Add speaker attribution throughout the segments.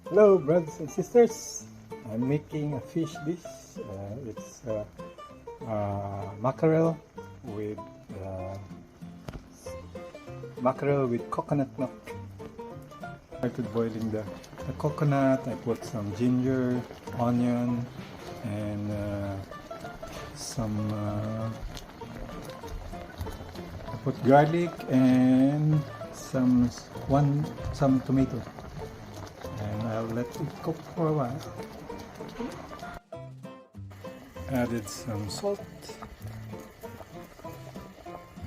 Speaker 1: Hello brothers and sisters, I'm making a fish dish. It's mackerel with coconut milk. I started boiling the coconut. I put some ginger, onion, and I put garlic and some tomato. And I'll let it cook for a while. Added some salt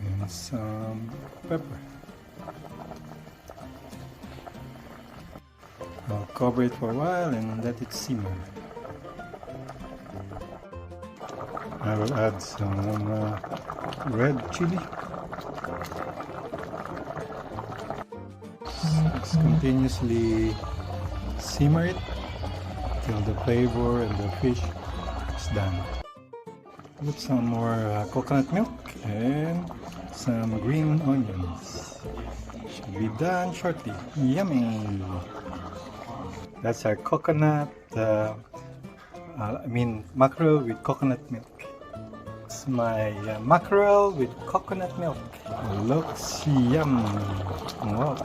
Speaker 1: and some pepper. I'll cover it for a while and let it simmer. I will add some red chili. Let's continuously simmer it till the flavor and the fish is done. Put some more coconut milk and some green onions. Should be done shortly. Yummy! That's our mackerel with coconut milk. It's my mackerel with coconut milk. Looks yummy. Wow.